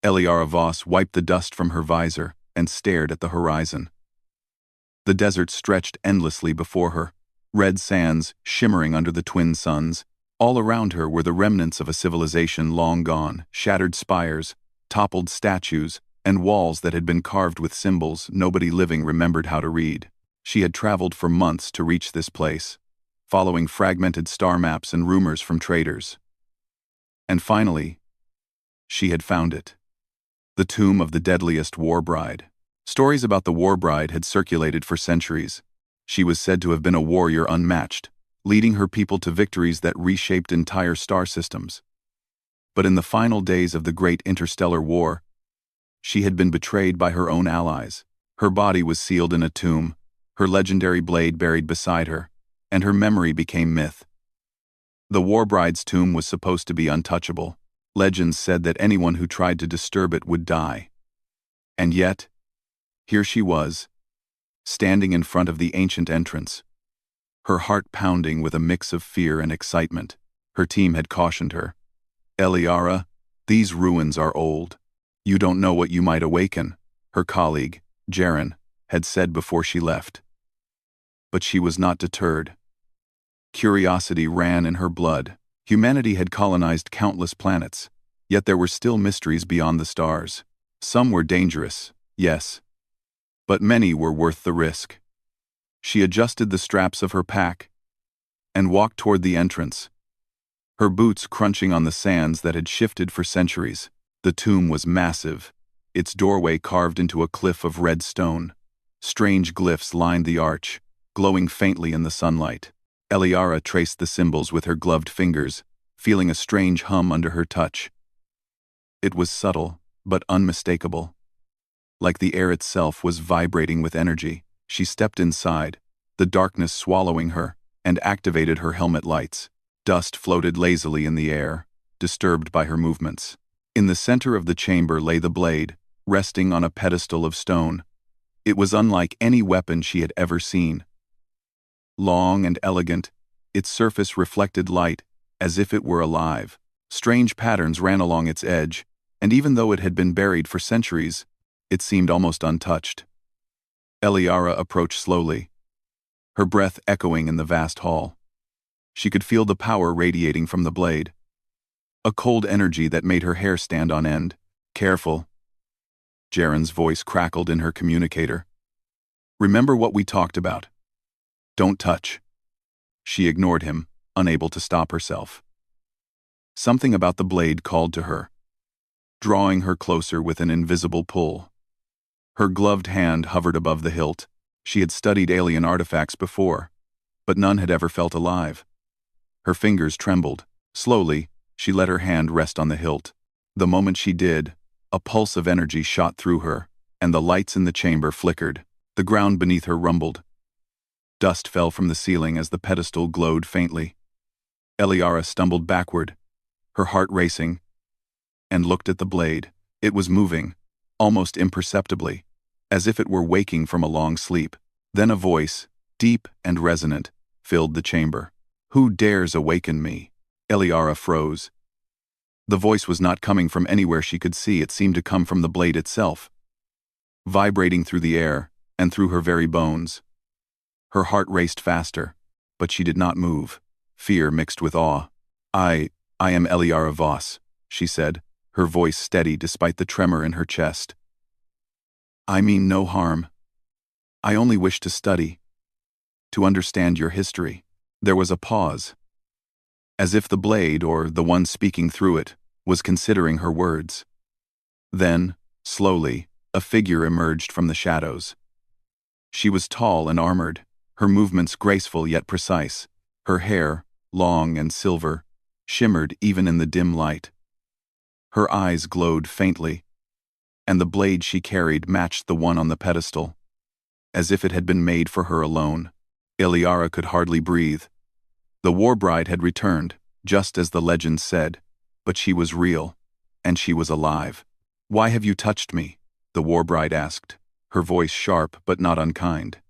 Eliara Voss wiped the dust from her visor and stared at the horizon. The desert stretched endlessly before her, red sands shimmering under the twin suns. All around her were the remnants of a civilization long gone, shattered spires, toppled statues, and walls that had been carved with symbols nobody living remembered how to read. She had traveled for months to reach this place, following fragmented star maps and rumors from traders. And finally, she had found it. The tomb of the Deadliest war bride. Stories about the war bride had circulated for centuries. She was said to have been a warrior unmatched, leading her people to victories that reshaped entire star systems. But in the final days of the Great Interstellar War, she had been betrayed by her own allies. Her body was sealed in a tomb, her legendary blade buried beside her, and her memory became myth. The war bride's tomb was supposed to be untouchable. Legends said that anyone who tried to disturb it would die. And yet, here she was, standing in front of the ancient entrance, her heart pounding with a mix of fear and excitement. Her team had cautioned her. "Eliara, these ruins are old. You don't know what you might awaken," her colleague, Jaren, had said before she left. But she was not deterred. Curiosity ran in her blood. Humanity had colonized countless planets, yet there were still mysteries beyond the stars. Some were dangerous, yes, but many were worth the risk. She adjusted the straps of her pack and walked toward the entrance, her boots crunching on the sands that had shifted for centuries. The tomb was massive, its doorway carved into a cliff of red stone. Strange glyphs lined the arch, glowing faintly in the sunlight. Eliara traced the symbols with her gloved fingers, feeling a strange hum under her touch. It was subtle, but unmistakable. Like the air itself was vibrating with energy. She stepped inside, the darkness swallowing her, and activated her helmet lights. Dust floated lazily in the air, disturbed by her movements. In the center of the chamber lay the blade, resting on a pedestal of stone. It was unlike any weapon she had ever seen. Long and elegant, its surface reflected light, as if it were alive. Strange patterns ran along its edge, and even though it had been buried for centuries, it seemed almost untouched. Eliara approached slowly, her breath echoing in the vast hall. She could feel the power radiating from the blade, a cold energy that made her hair stand on end. "Careful." Jaren's voice crackled in her communicator. "Remember what we talked about. Don't touch." She ignored him, unable to stop herself. Something about the blade called to her, drawing her closer with an invisible pull. Her gloved hand hovered above the hilt. She had studied alien artifacts before, but none had ever felt alive. Her fingers trembled. Slowly, she let her hand rest on the hilt. The moment she did, a pulse of energy shot through her, and the lights in the chamber flickered. The ground beneath her rumbled. Dust fell from the ceiling as the pedestal glowed faintly. Eliara stumbled backward, her heart racing, and looked at the blade. It was moving, almost imperceptibly, as if it were waking from a long sleep. Then a voice, deep and resonant, filled the chamber. "Who dares awaken me?" Eliara froze. The voice was not coming from anywhere she could see. It seemed to come from the blade itself, vibrating through the air and through her very bones. Her heart raced faster, but she did not move. Fear mixed with awe. I am Eliara Voss," she said, her voice steady despite the tremor in her chest. "I mean no harm. I only wish to study, to understand your history." There was a pause, as if the blade, or the one speaking through it, was considering her words. Then, slowly, a figure emerged from the shadows. She was tall and armored, her movements graceful yet precise. Her hair, long and silver, shimmered even in the dim light. Her eyes glowed faintly, and the blade she carried matched the one on the pedestal, as if it had been made for her alone. Eliara could hardly breathe. The war bride had returned, just as the legends said, but she was real, and she was alive. "Why have you touched me?" the war bride asked, her voice sharp but not unkind.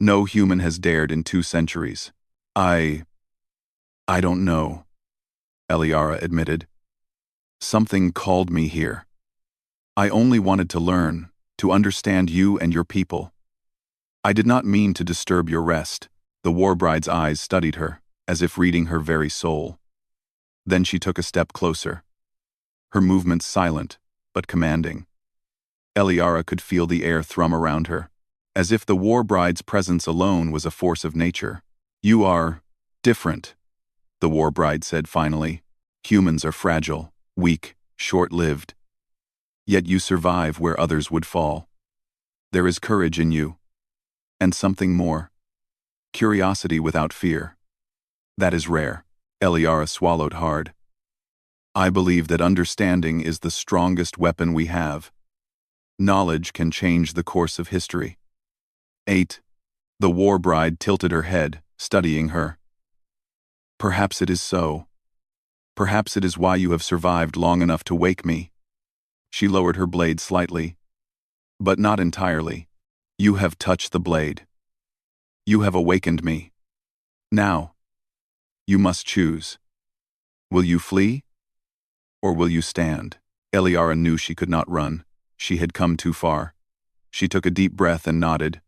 "No human has dared in 2 centuries. I don't know," Eliara admitted. "Something called me here." I only wanted to learn, to understand you and your people. I did not mean to disturb your rest." The war bride's eyes studied her, as if reading her very soul. Then she took a step closer, her movements silent, but commanding. Eliara could feel the air thrum around her, as if the war bride's presence alone was a force of nature. "You are different," the war bride said finally. "Humans are fragile, weak, short-lived. Yet you survive where others would fall. There is courage in you. And something more. Curiosity without fear. That is rare." Eliara swallowed hard. "I believe that understanding is the strongest weapon we have. Knowledge can change the course of history." 8. The war bride tilted her head, studying her. "Perhaps it is so. Perhaps it is why you have survived long enough to wake me." She lowered her blade slightly. "But not entirely. You have touched the blade. You have awakened me. Now, you must choose. Will you flee? Or will you stand?" Eliara knew she could not run. She had come too far. She took a deep breath and nodded.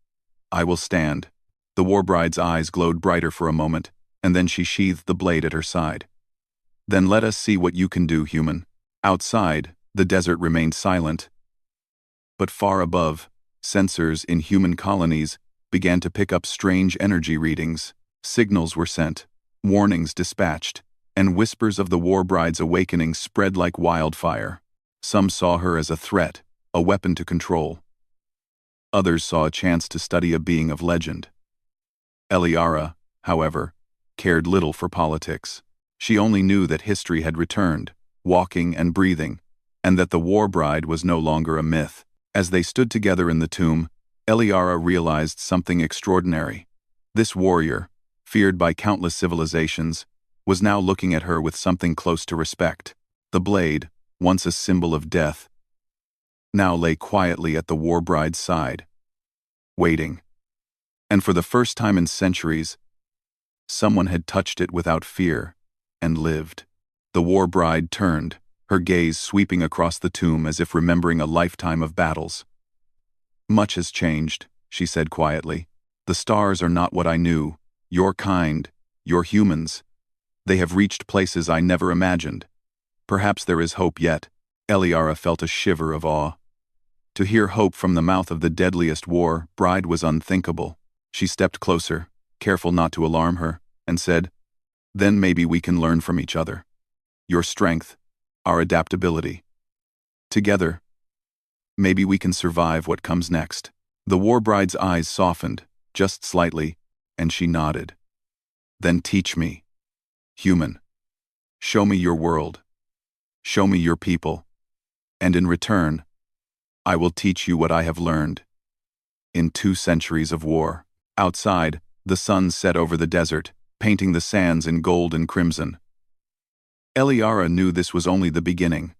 "I will stand." The war bride's eyes glowed brighter for a moment, and then she sheathed the blade at her side. "Then let us see what you can do, human." Outside, the desert remained silent. But far above, sensors in human colonies began to pick up strange energy readings. Signals were sent, warnings dispatched, and whispers of the war bride's awakening spread like wildfire. Some saw her as a threat, a weapon to control. Others saw a chance to study a being of legend. Eliara, however, cared little for politics. She only knew that history had returned, walking and breathing, and that the war bride was no longer a myth. As they stood together in the tomb, Eliara realized something extraordinary. This warrior, feared by countless civilizations, was now looking at her with something close to respect. The blade, once a symbol of death, now lay quietly at the war bride's side, waiting. And for the first time in centuries, someone had touched it without fear and lived. The war bride turned, her gaze sweeping across the tomb as if remembering a lifetime of battles. "Much has changed," she said quietly. "The stars are not what I knew. Your kind, your humans, they have reached places I never imagined. Perhaps there is hope yet." Eliara felt a shiver of awe. To hear hope from the mouth of the deadliest war bride was unthinkable. She stepped closer, careful not to alarm her, and said, "Then maybe we can learn from each other. Your strength, our adaptability. Together, maybe we can survive what comes next." The war bride's eyes softened, just slightly, and she nodded. "Then teach me, human. Show me your world. Show me your people. And in return, I will teach you what I have learned. In 2 centuries of war." Outside, the sun set over the desert, painting the sands in gold and crimson. Eliara knew this was only the beginning.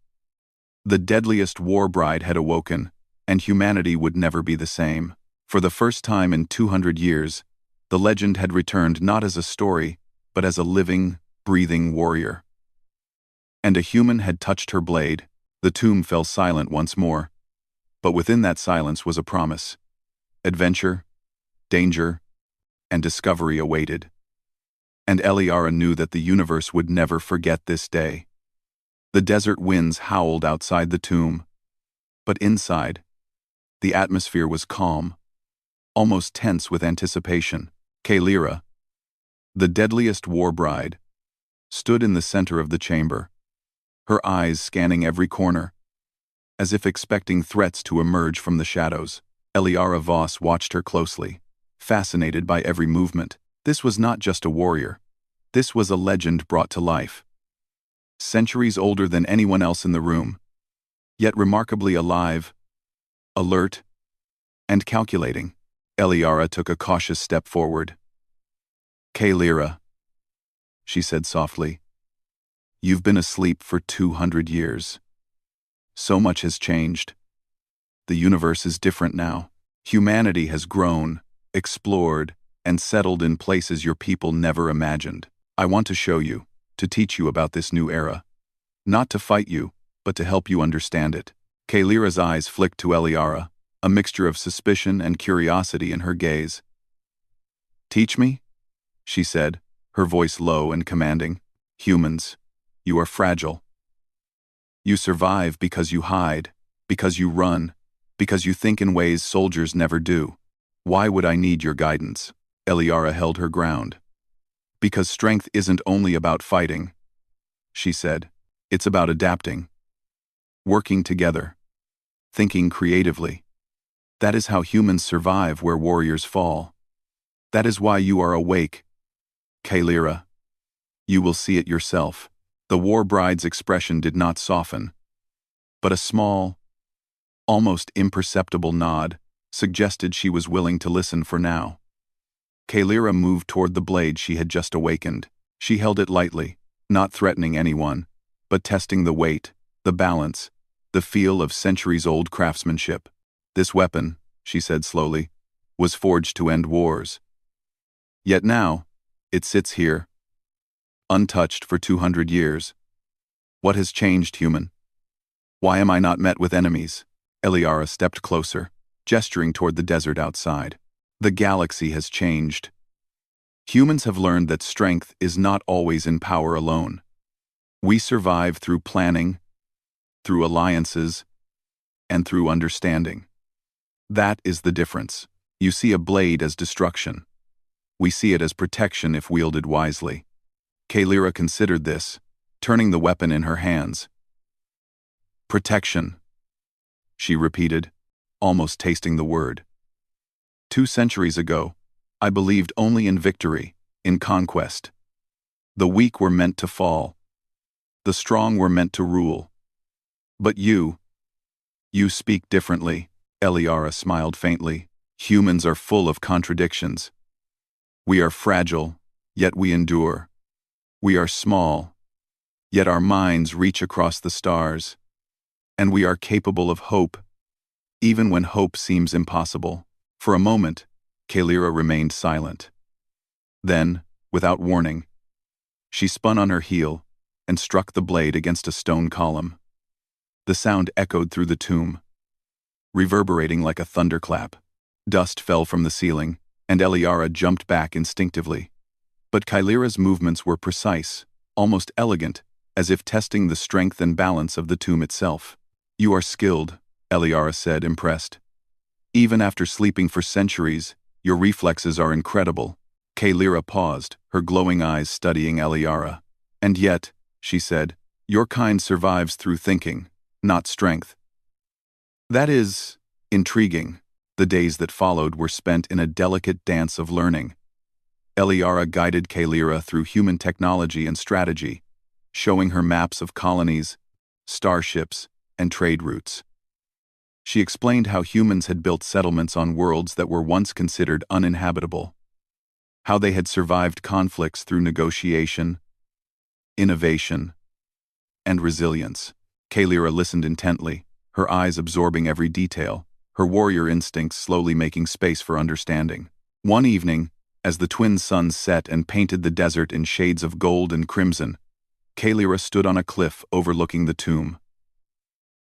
The deadliest war bride had awoken, and humanity would never be the same. For the first time in 200 years, the legend had returned not as a story, but as a living, breathing warrior. And a human had touched her blade. The tomb fell silent once more. But within that silence was a promise. Adventure, danger, and discovery awaited. And Eliara knew that the universe would never forget this day. The desert winds howled outside the tomb. But inside, the atmosphere was calm, almost tense with anticipation. Kalira, the deadliest war bride, stood in the center of the chamber, her eyes scanning every corner, as if expecting threats to emerge from the shadows. Eliara Voss watched her closely, fascinated by every movement. This was not just a warrior. This was a legend brought to life. Centuries older than anyone else in the room, yet remarkably alive, alert, and calculating. Eliara took a cautious step forward. "Kalira," she said softly, "you've been asleep for 200 years. So much has changed. The universe is different now. Humanity has grown, explored, and settled in places your people never imagined. I want to show you, to teach you about this new era. Not to fight you, but to help you understand it." Kaylira's eyes flicked to Eliara, a mixture of suspicion and curiosity in her gaze. "Teach me?" she said, her voice low and commanding. "Humans, you are fragile. You survive because you hide, because you run, because you think in ways soldiers never do. Why would I need your guidance?" Eliara held her ground. "Because strength isn't only about fighting," she said. "It's about adapting, working together, thinking creatively. That is how humans survive where warriors fall. That is why you are awake, Kaylira. You will see it yourself." The war bride's expression did not soften, but a small, almost imperceptible nod suggested she was willing to listen for now. Kaylira moved toward the blade she had just awakened. She held it lightly, not threatening anyone, but testing the weight, the balance, the feel of centuries-old craftsmanship. "This weapon," she said slowly, "was forged to end wars. Yet now, it sits here, untouched for 200 years. What has changed, human? Why am I not met with enemies?" Eliara stepped closer, gesturing toward the desert outside. "The galaxy has changed. Humans have learned that strength is not always in power alone. We survive through planning, through alliances, and through understanding. That is the difference. You see a blade as destruction. We see it as protection if wielded wisely." Kaylira considered this, turning the weapon in her hands. "Protection," she repeated, almost tasting the word. 2 centuries ago, I believed only in victory, in conquest. The weak were meant to fall. The strong were meant to rule. But you speak differently." Eliara smiled faintly. "Humans are full of contradictions. We are fragile, yet we endure. We are small, yet our minds reach across the stars. And we are capable of hope, even when hope seems impossible." For a moment, Kaylira remained silent. Then, without warning, she spun on her heel and struck the blade against a stone column. The sound echoed through the tomb, reverberating like a thunderclap. Dust fell from the ceiling, and Eliara jumped back instinctively. But Kaylira's movements were precise, almost elegant, as if testing the strength and balance of the tomb itself. "You are skilled," Eliara said, impressed. "Even after sleeping for centuries, your reflexes are incredible." Kaylira paused, her glowing eyes studying Eliara. "And yet," she said, "your kind survives through thinking, not strength." "That is intriguing." The days that followed were spent in a delicate dance of learning. Eliara guided Kaylira through human technology and strategy, showing her maps of colonies, starships, and trade routes. She explained how humans had built settlements on worlds that were once considered uninhabitable, how they had survived conflicts through negotiation, innovation, and resilience. Kaylira listened intently, her eyes absorbing every detail, her warrior instincts slowly making space for understanding. One evening, as the twin suns set and painted the desert in shades of gold and crimson, Kaylira stood on a cliff overlooking the tomb.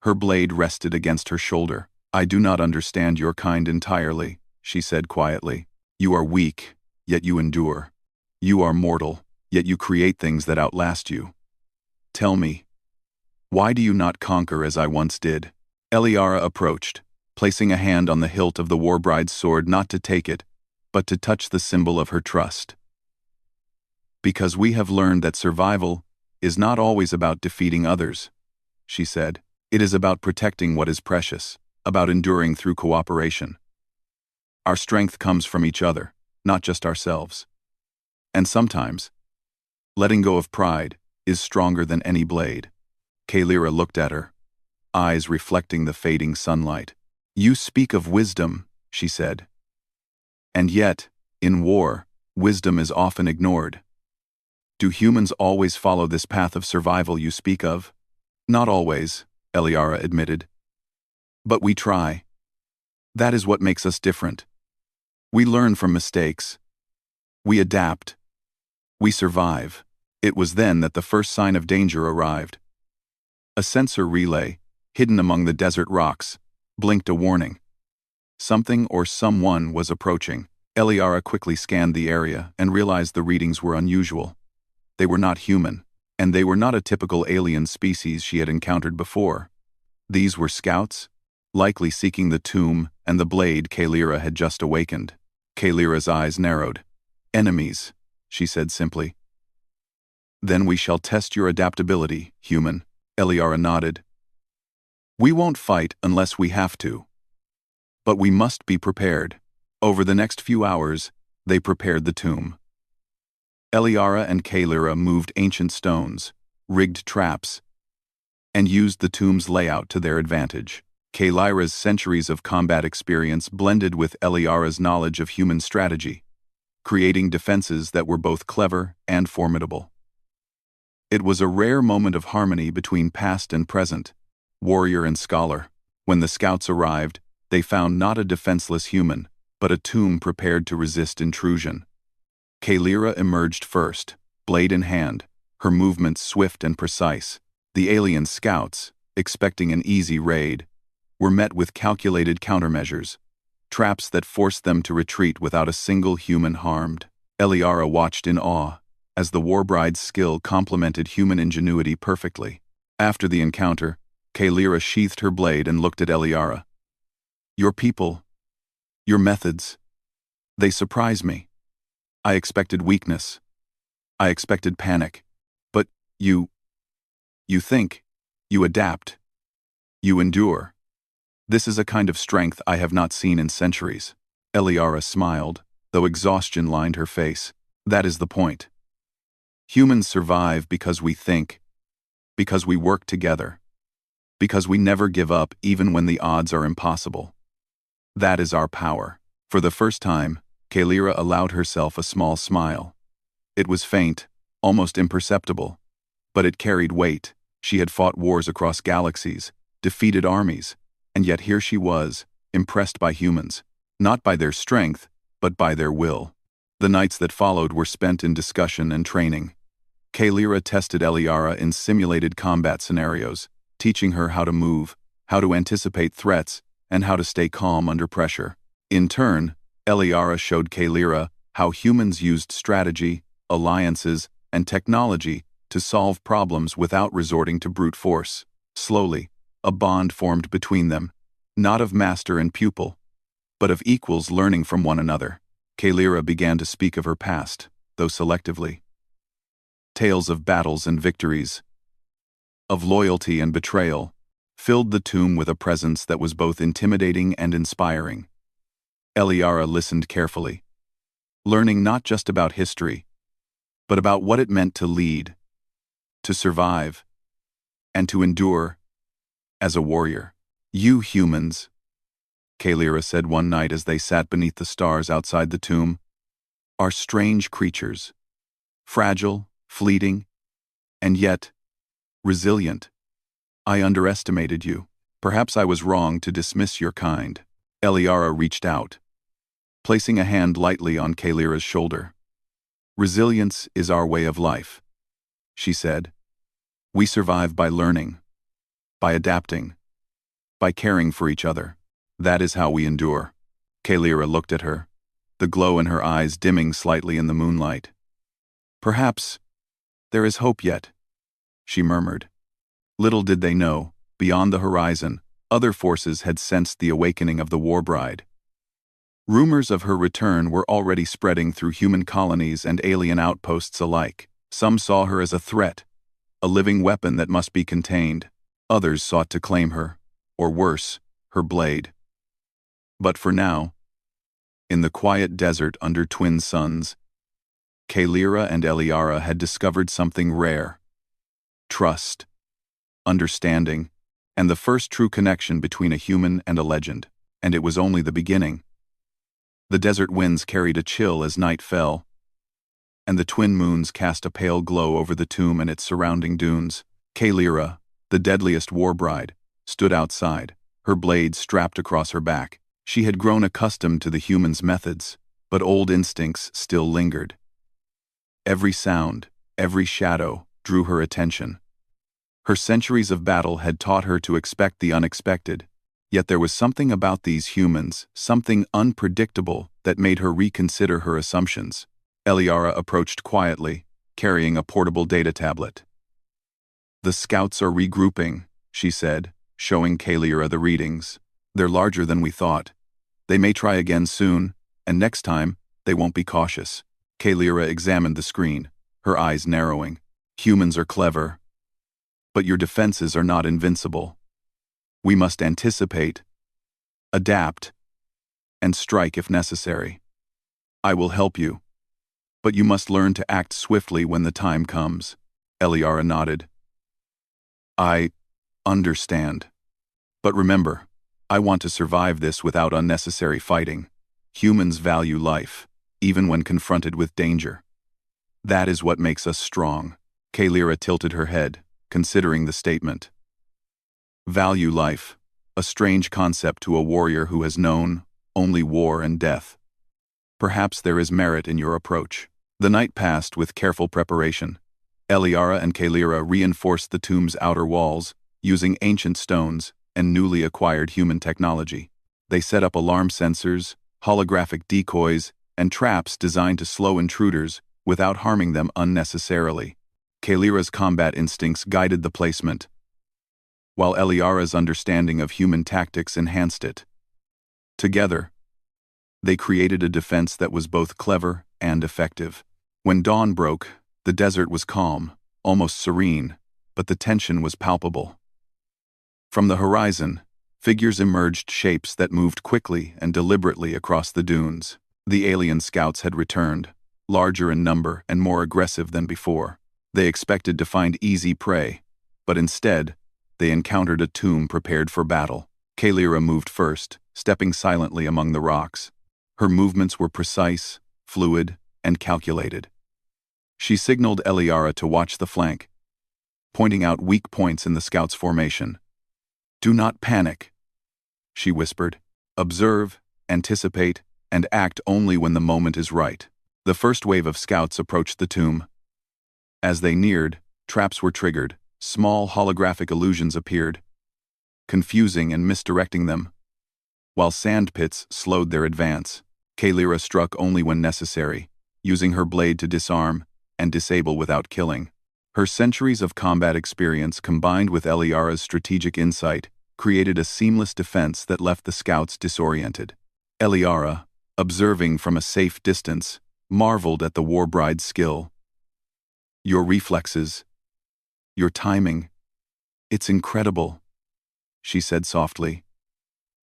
Her blade rested against her shoulder. "I do not understand your kind entirely," she said quietly. "You are weak, yet you endure. You are mortal, yet you create things that outlast you. Tell me, why do you not conquer as I once did?" Eliara approached, placing a hand on the hilt of the warbride's sword not to take it, but to touch the symbol of her trust. "Because we have learned that survival is not always about defeating others," she said. "It is about protecting what is precious, about enduring through cooperation. Our strength comes from each other, not just ourselves. And sometimes, letting go of pride is stronger than any blade." Kaylira looked at her, eyes reflecting the fading sunlight. "You speak of wisdom," she said. "And yet, in war, wisdom is often ignored. Do humans always follow this path of survival you speak of?" "Not always," Eliara admitted. "But we try. That is what makes us different. We learn from mistakes. We adapt. We survive." It was then that the first sign of danger arrived. A sensor relay, hidden among the desert rocks, blinked a warning. Something or someone was approaching. Eliara quickly scanned the area and realized the readings were unusual. They were not human, and they were not a typical alien species she had encountered before. These were scouts, likely seeking the tomb and the blade Kalira had just awakened. Kalira's eyes narrowed. "Enemies," she said simply. "Then we shall test your adaptability, human." Eliara nodded. "We won't fight unless we have to. But we must be prepared." Over the next few hours, they prepared the tomb. Eliara and Kalira moved ancient stones, rigged traps, and used the tomb's layout to their advantage. Kalira's centuries of combat experience blended with Eliara's knowledge of human strategy, creating defenses that were both clever and formidable. It was a rare moment of harmony between past and present, warrior and scholar. When the scouts arrived, they found not a defenseless human, but a tomb prepared to resist intrusion. Kalira emerged first, blade in hand, her movements swift and precise. The alien scouts, expecting an easy raid, were met with calculated countermeasures, traps that forced them to retreat without a single human harmed. Eliara watched in awe, as the warbride's skill complemented human ingenuity perfectly. After the encounter, Kalira sheathed her blade and looked at Eliara. "Your people, your methods, they surprise me. I expected weakness. I expected panic. But you think, you adapt, you endure. This is a kind of strength I have not seen in centuries." Eliara smiled, though exhaustion lined her face. "That is the point. Humans survive because we think, because we work together, because we never give up even when the odds are impossible. That is our power." For the first time, Kalira allowed herself a small smile. It was faint, almost imperceptible, but it carried weight. She had fought wars across galaxies, defeated armies, and yet here she was, impressed by humans, not by their strength, but by their will. The nights that followed were spent in discussion and training. Kalira tested Eliara in simulated combat scenarios, teaching her how to move, how to anticipate threats, and how to stay calm under pressure. In turn, Eliara showed Kalira how humans used strategy, alliances, and technology to solve problems without resorting to brute force. Slowly, a bond formed between them, not of master and pupil, but of equals learning from one another. Kalira began to speak of her past, though selectively. Tales of battles and victories, of loyalty and betrayal, filled the tomb with a presence that was both intimidating and inspiring. Eliara listened carefully, learning not just about history, but about what it meant to lead, to survive, and to endure as a warrior. "You humans," Kalira said one night as they sat beneath the stars outside the tomb, "are strange creatures, fragile, fleeting, and yet resilient. I underestimated you. Perhaps I was wrong to dismiss your kind." Eliara reached out, placing a hand lightly on Kalira's shoulder. "Resilience is our way of life," she said. "We survive by learning, by adapting, by caring for each other. That is how we endure." Kalira looked at her, the glow in her eyes dimming slightly in the moonlight. "Perhaps there is hope yet," she murmured. Little did they know, beyond the horizon, other forces had sensed the awakening of the warbride. Rumors of her return were already spreading through human colonies and alien outposts alike. Some saw her as a threat, a living weapon that must be contained. Others sought to claim her, or worse, her blade. But for now, in the quiet desert under twin suns, Kalira and Eliara had discovered something rare: trust, understanding, and the first true connection between a human and a legend. And it was only the beginning. The desert winds carried a chill as night fell, and the twin moons cast a pale glow over the tomb and its surrounding dunes. Kalira, the deadliest warbride, stood outside, her blade strapped across her back. She had grown accustomed to the humans' methods, but old instincts still lingered. Every sound, every shadow drew her attention. Her centuries of battle had taught her to expect the unexpected, yet there was something about these humans, something unpredictable, that made her reconsider her assumptions. Eliara approached quietly, carrying a portable data tablet. "The scouts are regrouping," she said, showing Kalira the readings. "They're larger than we thought. They may try again soon, and next time, they won't be cautious." Kalira examined the screen, her eyes narrowing. "Humans are clever, but your defenses are not invincible. We must anticipate, adapt, and strike if necessary. I will help you, but you must learn to act swiftly when the time comes." Eliara nodded. "I understand. But remember, I want to survive this without unnecessary fighting. Humans value life, even when confronted with danger. That is what makes us strong." Kalira tilted her head, considering the statement. Value life, a strange concept to a warrior who has known only war and death. Perhaps there is merit in your approach. The night passed with careful preparation. Eliara and Kalira reinforced the tomb's outer walls, using ancient stones and newly acquired human technology. They set up alarm sensors, holographic decoys, and traps designed to slow intruders without harming them unnecessarily. Kalira's combat instincts guided the placement, while Eliara's understanding of human tactics enhanced it. Together, they created a defense that was both clever and effective. When dawn broke, the desert was calm, almost serene, but the tension was palpable. From the horizon, figures emerged, shapes that moved quickly and deliberately across the dunes. The alien scouts had returned, larger in number and more aggressive than before. They expected to find easy prey, but instead, they encountered a tomb prepared for battle. Kalira moved first, stepping silently among the rocks. Her movements were precise, fluid, and calculated. She signaled Eliara to watch the flank, pointing out weak points in the scouts' formation. "Do not panic," she whispered. "Observe, anticipate, and act only when the moment is right." The first wave of scouts approached the tomb. As they neared, traps were triggered, small holographic illusions appeared, confusing and misdirecting them, while sand pits slowed their advance. Kalira struck only when necessary, using her blade to disarm and disable without killing. Her centuries of combat experience combined with Eliara's strategic insight created a seamless defense that left the scouts disoriented. Eliara, observing from a safe distance, marveled at the warbride's skill. "Your reflexes, your timing, it's incredible," she said softly.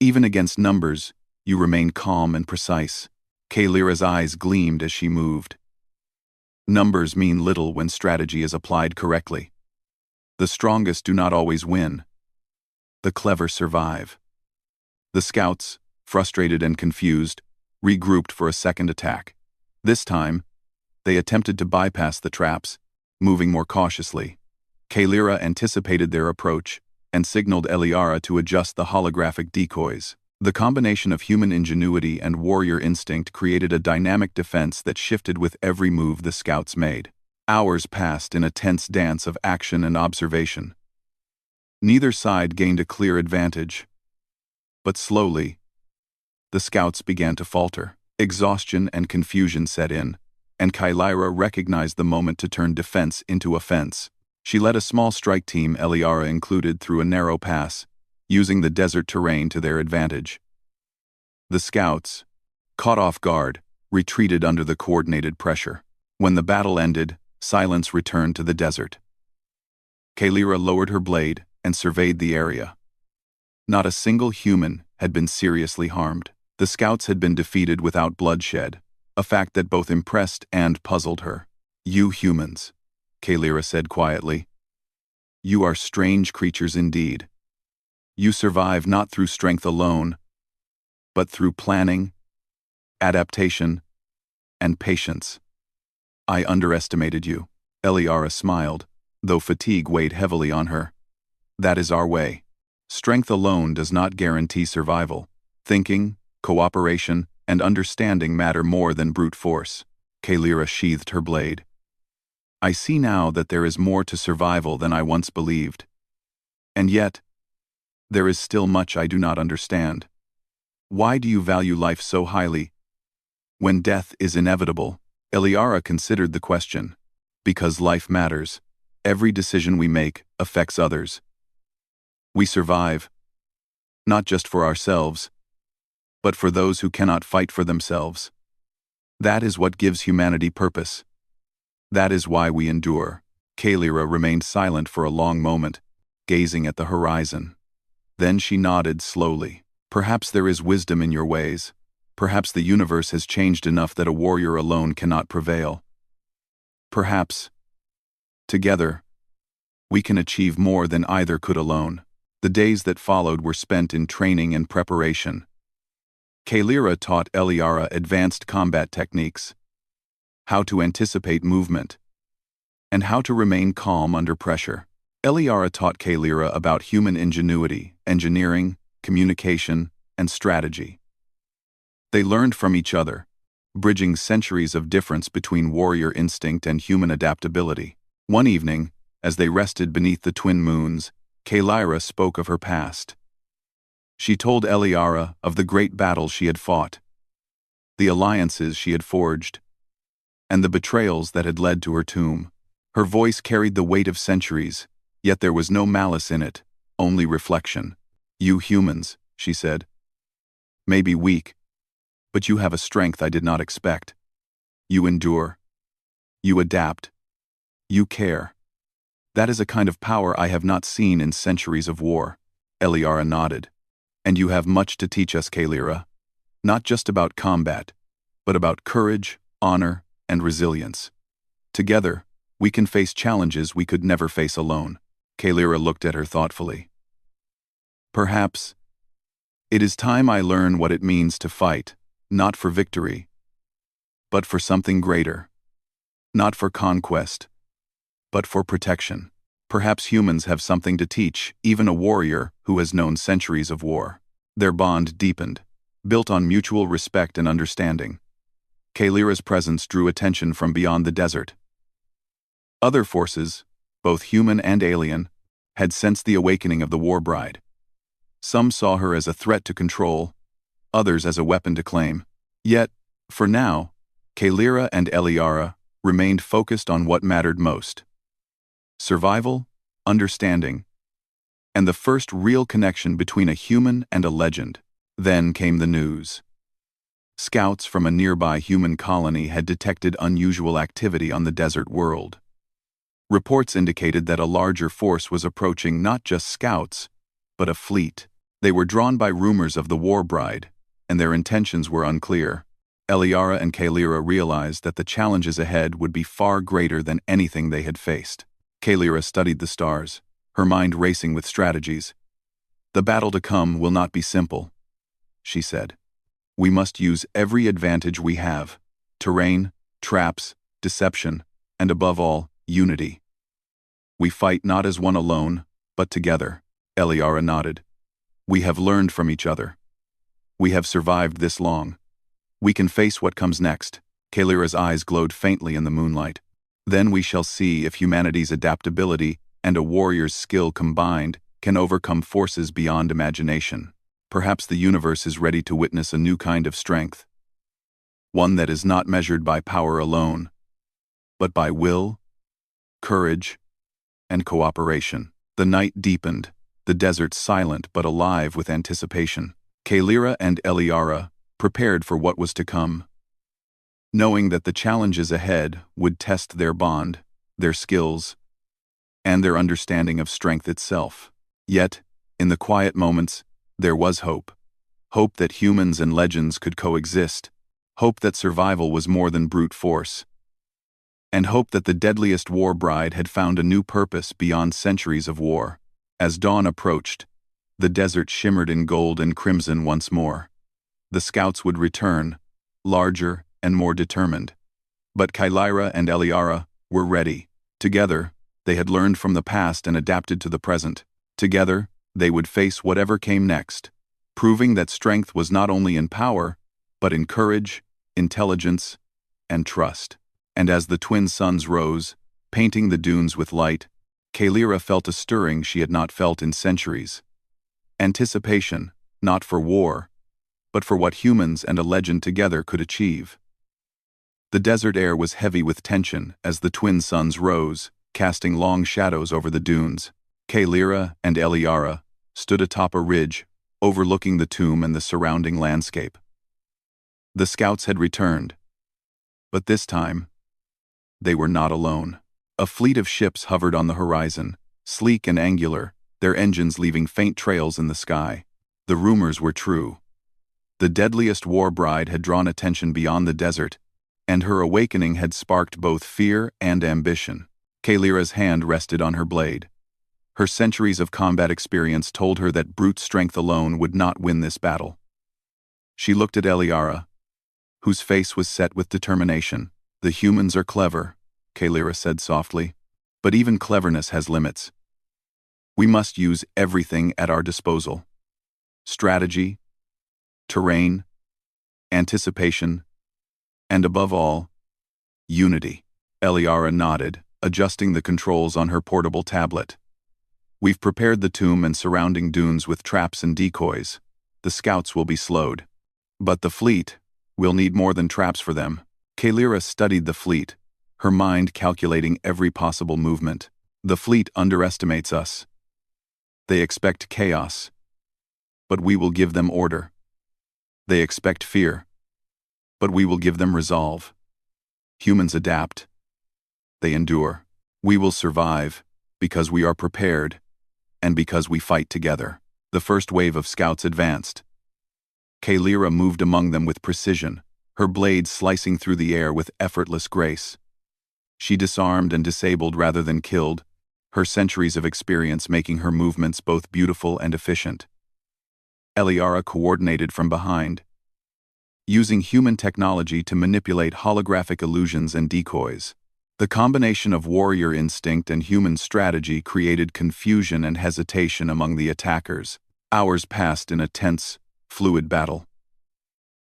"Even against numbers, you remain calm and precise." Kalira's eyes gleamed as she moved. Numbers mean little when strategy is applied correctly. The strongest do not always win. The clever survive. The scouts, frustrated and confused, regrouped for a second attack. This time, they attempted to bypass the traps, moving more cautiously. Kalira anticipated their approach and signaled Eliara to adjust the holographic decoys. The combination of human ingenuity and warrior instinct created a dynamic defense that shifted with every move the scouts made. Hours passed in a tense dance of action and observation. Neither side gained a clear advantage. But slowly, the scouts began to falter. Exhaustion and confusion set in, and Kalira recognized the moment to turn defense into offense. She led a small strike team, Eliara included, through a narrow pass, using the desert terrain to their advantage. The scouts, caught off guard, retreated under the coordinated pressure. When the battle ended, silence returned to the desert. Kalira lowered her blade and surveyed the area. Not a single human had been seriously harmed. The scouts had been defeated without bloodshed, a fact that both impressed and puzzled her. "You humans," Kalira said quietly. "You are strange creatures indeed. You survive not through strength alone, but through planning, adaptation, and patience. I underestimated you." Eliara smiled, though fatigue weighed heavily on her. "That is our way. Strength alone does not guarantee survival. Thinking, cooperation, and understanding matter more than brute force." Kalira sheathed her blade. "I see now that there is more to survival than I once believed." And yet, there is still much I do not understand. Why do you value life so highly? When death is inevitable, Eliara considered the question. Because life matters. Every decision we make affects others. We survive, not just for ourselves, but for those who cannot fight for themselves. That is what gives humanity purpose. That is why we endure. Kalira remained silent for a long moment, gazing at the horizon. Then she nodded slowly. Perhaps there is wisdom in your ways. Perhaps the universe has changed enough that a warrior alone cannot prevail. Perhaps, together, we can achieve more than either could alone. The days that followed were spent in training and preparation. Kalira taught Eliara advanced combat techniques, how to anticipate movement, and how to remain calm under pressure. Eliara taught Kalira about human ingenuity, engineering, communication, and strategy. They learned from each other, bridging centuries of difference between warrior instinct and human adaptability. One evening, as they rested beneath the twin moons, Kalira spoke of her past. She told Eliara of the great battles she had fought, the alliances she had forged, and the betrayals that had led to her tomb. Her voice carried the weight of centuries, yet there was no malice in it, only reflection. You humans, she said, may be weak, but you have a strength I did not expect. You endure. You adapt. You care. That is a kind of power I have not seen in centuries of war. Eliara nodded. And you have much to teach us, Kalira. Not just about combat, but about courage, honor, and resilience. Together, we can face challenges we could never face alone. Kalira looked at her thoughtfully. Perhaps, it is time I learn what it means to fight, not for victory, but for something greater. Not for conquest, but for protection. Perhaps humans have something to teach, even a warrior who has known centuries of war. Their bond deepened, built on mutual respect and understanding. Kalira's presence drew attention from beyond the desert. Other forces, both human and alien, had sensed the awakening of the war bride. Some saw her as a threat to control, others as a weapon to claim. Yet, for now, Kalira and Eliara remained focused on what mattered most. Survival, understanding, and the first real connection between a human and a legend. Then came the news. Scouts from a nearby human colony had detected unusual activity on the desert world. Reports indicated that a larger force was approaching, not just scouts, but a fleet. They were drawn by rumors of the war bride, and their intentions were unclear. Eliara and Kalira realized that the challenges ahead would be far greater than anything they had faced. Kalira studied the stars, her mind racing with strategies. The battle to come will not be simple, she said. We must use every advantage we have: terrain, traps, deception, and above all, unity. We fight not as one alone, but together. Eliara nodded. We have learned from each other. We have survived this long. We can face what comes next. Kalira's eyes glowed faintly in the moonlight. Then we shall see if humanity's adaptability and a warrior's skill combined can overcome forces beyond imagination. Perhaps the universe is ready to witness a new kind of strength. One that is not measured by power alone, but by will, courage, and cooperation. The night deepened, the desert silent but alive with anticipation. Kalira and Eliara prepared for what was to come, knowing that the challenges ahead would test their bond, their skills, and their understanding of strength itself. Yet, in the quiet moments, there was hope. Hope that humans and legends could coexist. Hope that survival was more than brute force. And hope that the deadliest war bride had found a new purpose beyond centuries of war. As dawn approached, the desert shimmered in gold and crimson once more. The scouts would return, larger and more determined. But Kalira and Eliara were ready. Together, they had learned from the past and adapted to the present. Together, they would face whatever came next, proving that strength was not only in power, but in courage, intelligence, and trust. And as the twin suns rose, painting the dunes with light, Kalira felt a stirring she had not felt in centuries. Anticipation, not for war, but for what humans and a legend together could achieve. The desert air was heavy with tension as the twin suns rose, casting long shadows over the dunes. Kalira and Eliara stood atop a ridge, overlooking the tomb and the surrounding landscape. The scouts had returned, but this time, they were not alone. A fleet of ships hovered on the horizon, sleek and angular, their engines leaving faint trails in the sky. The rumors were true. The deadliest war bride had drawn attention beyond the desert, and her awakening had sparked both fear and ambition. Kalira's hand rested on her blade. Her centuries of combat experience told her that brute strength alone would not win this battle. She looked at Eliara, whose face was set with determination. "The humans are clever," Kalira said softly, "but even cleverness has limits. We must use everything at our disposal. Strategy, terrain, anticipation, and above all, unity." Eliara nodded, adjusting the controls on her portable tablet. "We've prepared the tomb and surrounding dunes with traps and decoys. The scouts will be slowed. But the fleet, we'll need more than traps for them." Kalira studied the fleet, her mind calculating every possible movement. "The fleet underestimates us. They expect chaos, but we will give them order. They expect fear, but we will give them resolve. Humans adapt. They endure. We will survive because we are prepared and because we fight together." The first wave of scouts advanced. Kalira moved among them with precision, her blade slicing through the air with effortless grace. She disarmed and disabled rather than killed, her centuries of experience making her movements both beautiful and efficient. Eliara coordinated from behind, using human technology to manipulate holographic illusions and decoys. The combination of warrior instinct and human strategy created confusion and hesitation among the attackers. Hours passed in a tense, fluid battle.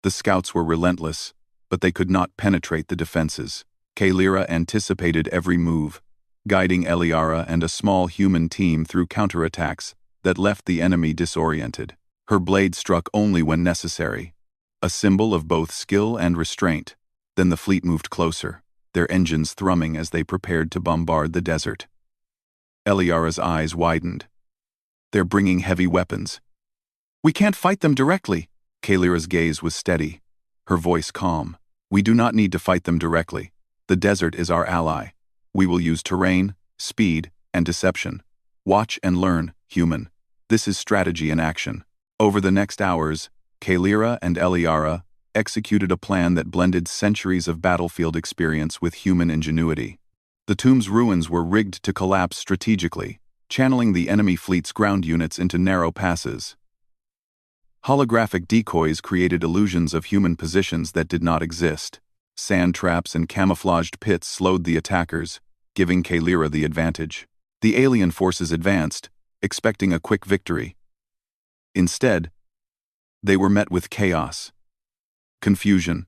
The scouts were relentless, but they could not penetrate the defenses. Kalira anticipated every move, guiding Eliara and a small human team through counterattacks that left the enemy disoriented. Her blade struck only when necessary, a symbol of both skill and restraint. Then the fleet moved closer, their engines thrumming as they prepared to bombard the desert. Eliara's eyes widened. "They're bringing heavy weapons. We can't fight them directly." Kalira's gaze was steady, her voice calm. "We do not need to fight them directly. The desert is our ally. We will use terrain, speed, and deception. Watch and learn, human. This is strategy in action." Over the next hours, Kalira and Eliara executed a plan that blended centuries of battlefield experience with human ingenuity. The tomb's ruins were rigged to collapse strategically, channeling the enemy fleet's ground units into narrow passes. Holographic decoys created illusions of human positions that did not exist. Sand traps and camouflaged pits slowed the attackers, giving Kalira the advantage. The alien forces advanced, expecting a quick victory. Instead, they were met with chaos, confusion,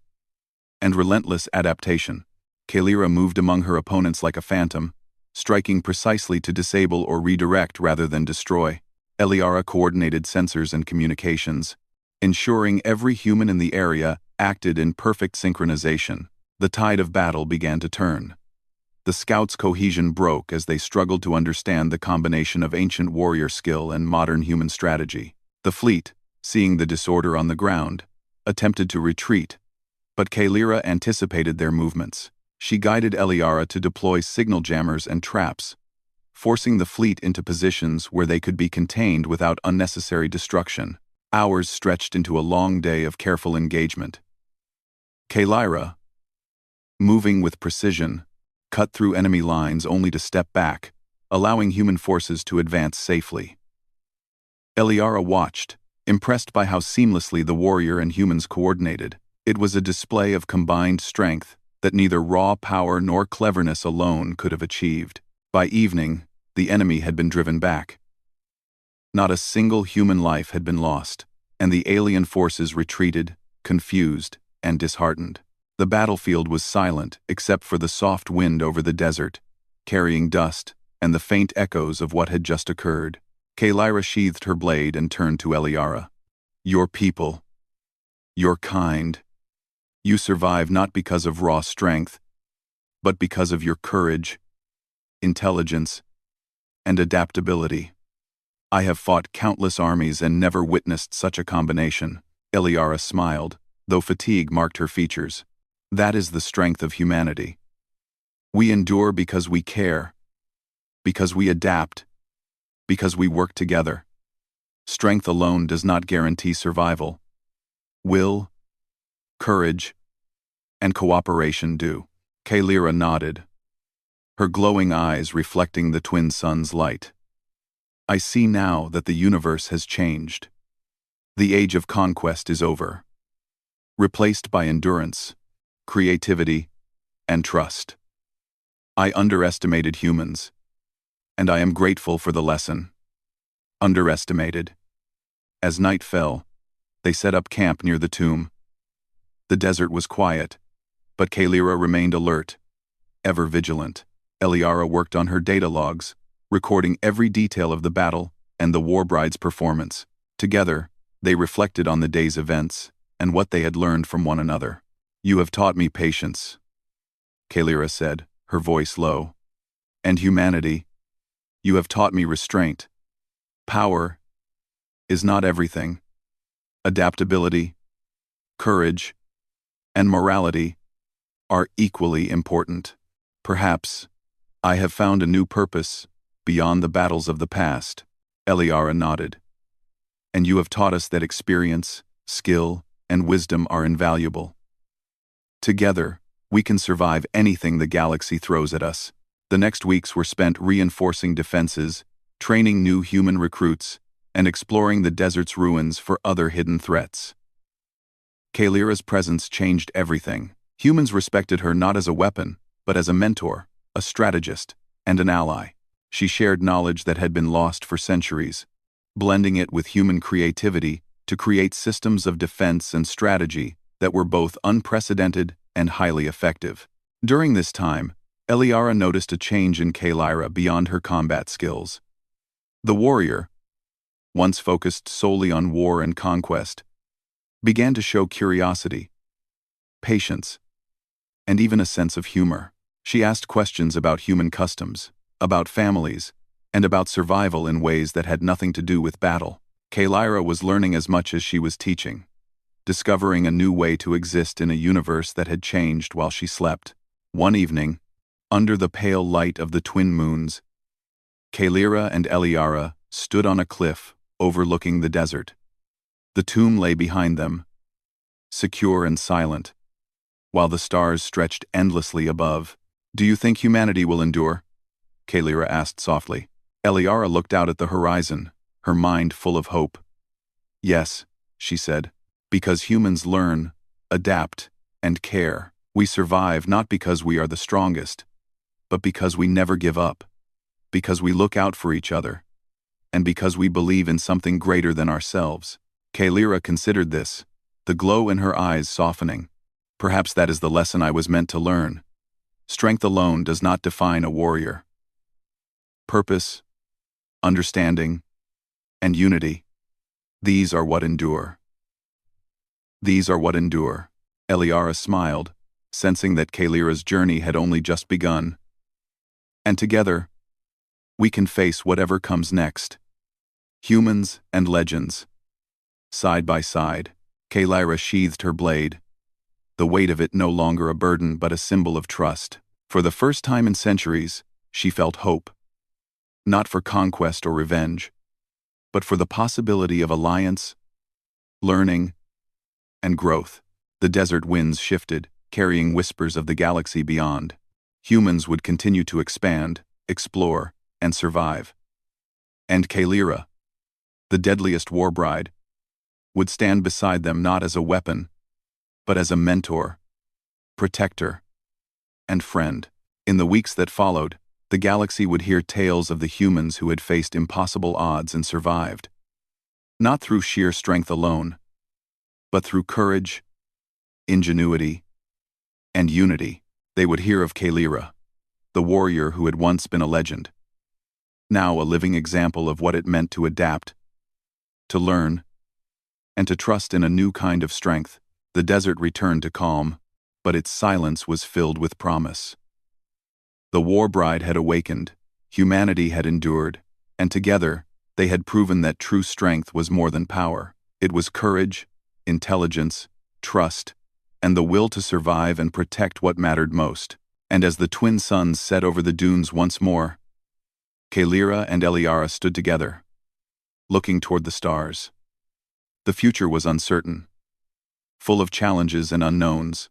and relentless adaptation. Kalira moved among her opponents like a phantom, striking precisely to disable or redirect rather than destroy. Eliara coordinated sensors and communications, ensuring every human in the area acted in perfect synchronization. The tide of battle began to turn. The scouts' cohesion broke as they struggled to understand the combination of ancient warrior skill and modern human strategy. The fleet, seeing the disorder on the ground, attempted to retreat, but Kalira anticipated their movements. She guided Eliara to deploy signal jammers and traps, forcing the fleet into positions where they could be contained without unnecessary destruction. Hours stretched into a long day of careful engagement. Kalira, moving with precision, cut through enemy lines only to step back, allowing human forces to advance safely. Eliara watched, impressed by how seamlessly the warrior and humans coordinated. It was a display of combined strength that neither raw power nor cleverness alone could have achieved. By evening, the enemy had been driven back. Not a single human life had been lost, and the alien forces retreated, confused, and disheartened. The battlefield was silent except for the soft wind over the desert, carrying dust, and the faint echoes of what had just occurred. Kalira sheathed her blade and turned to Eliara. Your people. Your kind. You survive not because of raw strength, but because of your courage, intelligence, and adaptability. I have fought countless armies and never witnessed such a combination. Eliara smiled, though fatigue marked her features. That is the strength of humanity. We endure because we care, because we adapt, because we work together. Strength alone does not guarantee survival. Will, courage, and cooperation do. Kalira nodded, her glowing eyes reflecting the twin suns' light. I see now that the universe has changed. The age of conquest is over, replaced by endurance, creativity, and trust. I underestimated humans, and I am grateful for the lesson. Underestimated. As night fell, they set up camp near the tomb. The desert was quiet, but Kalira remained alert, ever vigilant. Eliara worked on her data logs, recording every detail of the battle and the warbride's performance. Together, they reflected on the day's events and what they had learned from one another. You have taught me patience, Kalira said, her voice low. And humanity. You have taught me restraint. Power is not everything. Adaptability, courage, and morality are equally important. Perhaps I have found a new purpose beyond the battles of the past. Eliara nodded. And you have taught us that experience, skill, and wisdom are invaluable. Together, we can survive anything the galaxy throws at us. The next weeks were spent reinforcing defenses, training new human recruits, and exploring the desert's ruins for other hidden threats. Kalira's presence changed everything. Humans respected her not as a weapon, but as a mentor, a strategist, and an ally. She shared knowledge that had been lost for centuries, blending it with human creativity to create systems of defense and strategy that were both unprecedented and highly effective. During this time, Eliara noticed a change in Kalira beyond her combat skills. The warrior, once focused solely on war and conquest, began to show curiosity, patience, and even a sense of humor. She asked questions about human customs, about families, and about survival in ways that had nothing to do with battle. Kalira was learning as much as she was teaching, discovering a new way to exist in a universe that had changed while she slept. One evening, under the pale light of the twin moons, Kalira and Eliara stood on a cliff overlooking the desert. The tomb lay behind them, secure and silent, while the stars stretched endlessly above. Do you think humanity will endure? Kalira asked softly. Eliara looked out at the horizon, her mind full of hope. Yes, she said, because humans learn, adapt, and care. We survive not because we are the strongest, but because we never give up, because we look out for each other, and because we believe in something greater than ourselves. Kalira considered this, the glow in her eyes softening. Perhaps that is the lesson I was meant to learn. Strength alone does not define a warrior. Purpose, understanding, and unity, these are what endure. These are what endure. Eliara smiled, sensing that Kalira's journey had only just begun. And together, we can face whatever comes next. Humans and legends. Side by side, Kalira sheathed her blade, the weight of it no longer a burden but a symbol of trust. For the first time in centuries, she felt hope. Not for conquest or revenge, but for the possibility of alliance, learning, and growth. The desert winds shifted, carrying whispers of the galaxy beyond. Humans would continue to expand, explore, and survive. And Kalira, the deadliest warbride, would stand beside them not as a weapon, but as a mentor, protector, and friend. In the weeks that followed, the galaxy would hear tales of the humans who had faced impossible odds and survived. Not through sheer strength alone, but through courage, ingenuity, and unity. They would hear of Kalira, the warrior who had once been a legend, now a living example of what it meant to adapt, to learn, and to trust in a new kind of strength. The desert returned to calm, but its silence was filled with promise. The war bride had awakened, humanity had endured, and together, they had proven that true strength was more than power. It was courage, intelligence, trust, and the will to survive and protect what mattered most. And as the twin suns set over the dunes once more, Kalira and Eliara stood together, looking toward the stars. The future was uncertain, full of challenges and unknowns,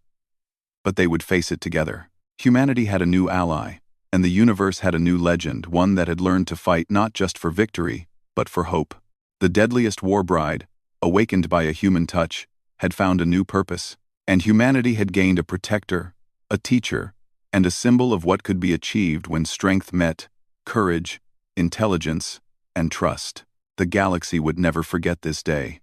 but they would face it together. Humanity had a new ally, and the universe had a new legend, one that had learned to fight not just for victory, but for hope. The deadliest war bride, awakened by a human touch, had found a new purpose, and humanity had gained a protector, a teacher, and a symbol of what could be achieved when strength met courage, intelligence, and trust. The galaxy would never forget this day.